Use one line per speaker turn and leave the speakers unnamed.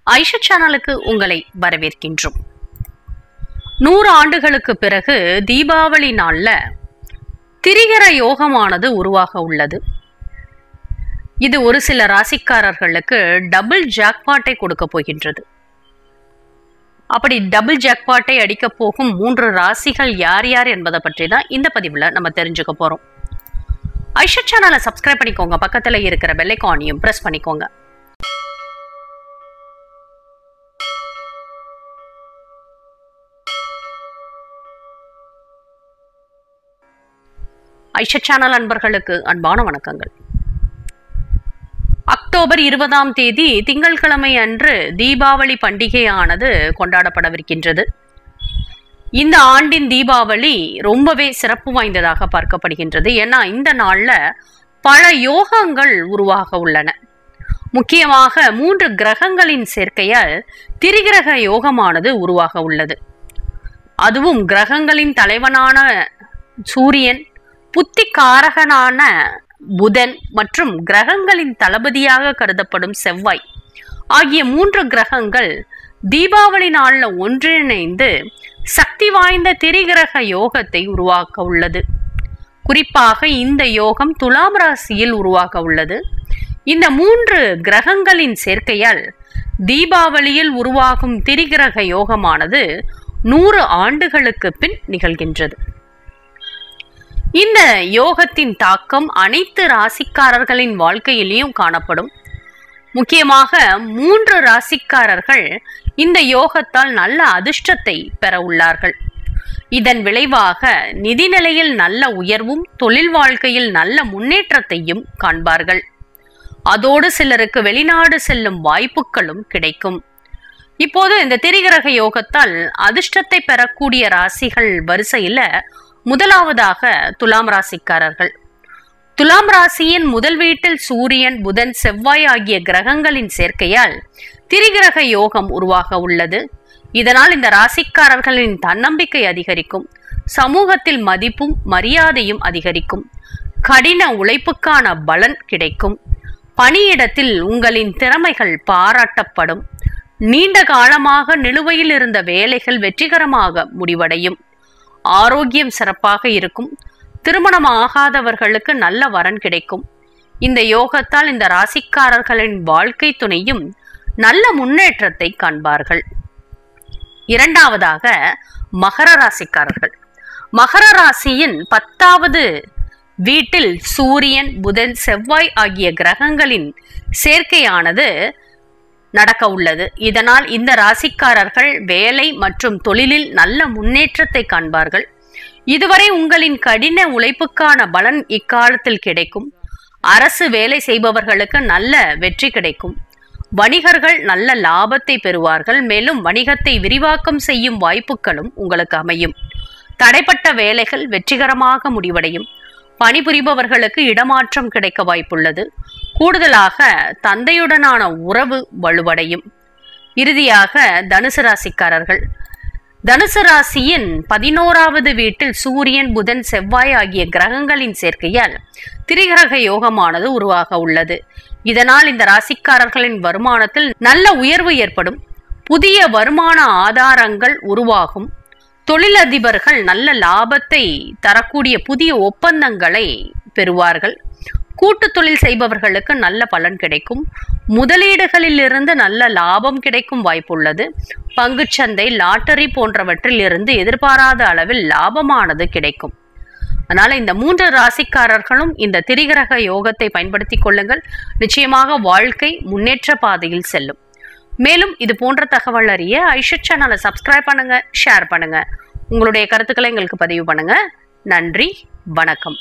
ஐஷா சேனலுக்கு உங்களை வரவேற்கின்றோம். 100 ஆண்டுகளுக்கு பிறகு தீபாவளி நாள்ல திரிகர யோகமானது உருவாக உள்ளது. இது ஒரு சில ராசிக்காரர்களுக்கு டபுள் ஜாக்பாட்டை கொடுக்க போகின்றது. அப்படி டபுள் ஜாக்பாட்டை அடிக்க போகும் 3 ராசிகள் யார் யார் என்பதை பற்றி தான் இந்த பதிவுல நம்ம தெரிஞ்சுக்க போறோம். ஐஷா சேனலை சப்ஸ்கிரைப் பண்ணிக்கோங்க, பக்கத்துல இருக்கிற பெல் ஐகானையும் பிரஸ் பண்ணிக்கோங்க. ஐஷா சேனல் அன்பர்களுக்கு அன்பான வணக்கங்கள். அக்டோபர் 20ஆம் தேதி திங்கட்கிழமை அன்று தீபாவளி பண்டிகையானது கொண்டாடப்படவிருக்கின்றது. இந்த ஆண்டின் தீபாவளி ரொம்பவே சிறப்பு வாய்ந்ததாக பார்க்கப்படுகின்றது. ஏன்னா இந்த நாள்ல பல யோகங்கள் உருவாக உள்ளன. முக்கியமாக 3 கிரகங்களின் சேர்க்கையால் திரிகிரக யோகமானது உருவாக உள்ளது. அதுவும் கிரகங்களின் தலைவனான சூரியன், புத்திகாரகனான புதன் மற்றும் கிரகங்களின் தளபதியாக கருதப்படும் செவ்வாய் ஆகிய 3 கிரகங்கள் தீபாவளி நாள்ல ஒன்றிணைந்து சக்தி வாய்ந்த திரிகிரக யோகத்தை உருவாக்க உள்ளது. குறிப்பாக இந்த யோகம் துலாம் ராசியில் உருவாக உள்ளது. இந்த 3 கிரகங்களின் சேர்க்கையால் தீபாவளியில் உருவாகும் திரிகிரக யோகமானது 100 ஆண்டுகளுக்கு பின் நிகழ்கின்றது. இந்த யோகத்தின் தாக்கம் அனைத்து ராசிக்காரர்களின் வாழ்க்கையிலையும் காணப்படும். முக்கியமாக 3 ராசிக்காரர்கள் இந்த யோகத்தால் நல்ல அதிர்ஷ்டத்தை பெற உள்ளார்கள். இதன் விளைவாக நிதி நிலையில் நல்ல உயர்வும் தொழில் வாழ்க்கையில் நல்ல முன்னேற்றத்தையும் காண்பார்கள். அதோடு சிலருக்கு வெளிநாடு செல்லும் வாய்ப்புகளும் கிடைக்கும். இப்போது இந்த திரிகிரக யோகத்தால் அதிர்ஷ்டத்தை பெறக்கூடிய ராசிகள் வரிசையில முதலாவதாக துலாம் ராசிக்காரர்கள். துலாம் ராசியின் முதல் வீட்டில் சூரியன், புதன், செவ்வாய் ஆகிய கிரகங்களின் சேர்க்கையால் திரிகிரக யோகம் உருவாக உள்ளது. இதனால் இந்த ராசிக்காரர்களின் தன்னம்பிக்கை அதிகரிக்கும். சமூகத்தில் மதிப்பும் மரியாதையும் அதிகரிக்கும். கடின உழைப்புக்கான பலன் கிடைக்கும். பணியிடத்தில் உங்களின் திறமைகள் பாராட்டப்படும். நீண்ட காலமாக நிலுவையில் இருந்த வேலைகள் வெற்றிகரமாக முடிவடையும். ஆரோக்கியம் சிறப்பாக இருக்கும். திருமணம் ஆகாதவர்களுக்கு நல்ல வரன் கிடைக்கும். இந்த யோகத்தால் இந்த ராசிக்காரர்களின் வாழ்க்கை துணையும் நல்ல முன்னேற்றத்தை காண்பார்கள். இரண்டாவதாக மகர ராசிக்காரர்கள். மகர ராசியின் 10வது வீட்டில் சூரியன், புதன், செவ்வாய் ஆகிய கிரகங்களின் சேர்க்கையானது நடக்க உள்ளது. இதனால் இந்த ராசிக்காரர்கள் வேலை மற்றும் தொழிலில் நல்ல முன்னேற்றத்தை காண்பார்கள். இதுவரை உங்களின் கடின உழைப்புக்கான பலன் இக்காலத்தில் கிடைக்கும். அரசு வேலை செய்பவர்களுக்கு நல்ல வெற்றி கிடைக்கும். வணிகர்கள் நல்ல லாபத்தை பெறுவார்கள். மேலும் வணிகத்தை விரிவாக்கம் செய்யும் வாய்ப்புகளும் உங்களுக்கு அமையும். தடைப்பட்ட வேலைகள் வெற்றிகரமாக முடிவடையும். பணிபுரிபவர்களுக்கு இடமாற்றம் கிடைக்க வாய்ப்புள்ளது. கூடுதலாக தந்தையுடனான உறவு வலுவடையும். இறுதியாக தனுசு ராசிக்காரர்கள். தனுசு ராசியின் 11வது வீட்டில் சூரியன், புதன், செவ்வாய் ஆகிய கிரகங்களின் சேர்க்கையால் திரிகிரக யோகமானது உருவாக உள்ளது. இதனால் இந்த ராசிக்காரர்களின் வருமானத்தில் நல்ல உயர்வு ஏற்படும். புதிய வருமான ஆதாரங்கள் உருவாகும். தொழிலதிபர்கள் நல்ல லாபத்தை தரக்கூடிய புதிய ஒப்பந்தங்களை பெறுவார்கள். கூட்டு தொழில் செய்பவர்களுக்கு நல்ல பலன் கிடைக்கும். முதலீடுகளில் இருந்து நல்ல லாபம் கிடைக்கும் வாய்ப்புள்ளது. பங்குச்சந்தை, லாட்டரி போன்றவற்றில் இருந்து எதிர்பாராத அளவில் லாபமானது கிடைக்கும். அதனால இந்த 3 ராசிக்காரர்களும் இந்த திரிகிரக யோகத்தை பயன்படுத்தி கொள்ளுங்கள். நிச்சயமாக வாழ்க்கை முன்னேற்ற பாதையில் செல்லும். மேலும் இது போன்ற தகவல் அறிய ஐஷா சேனலை சப்ஸ்கிரைப் பண்ணுங்க, ஷேர் பண்ணுங்க. உங்களுடைய கருத்துக்களை எங்களுக்கு பதிவு பண்ணுங்க. நன்றி, வணக்கம்.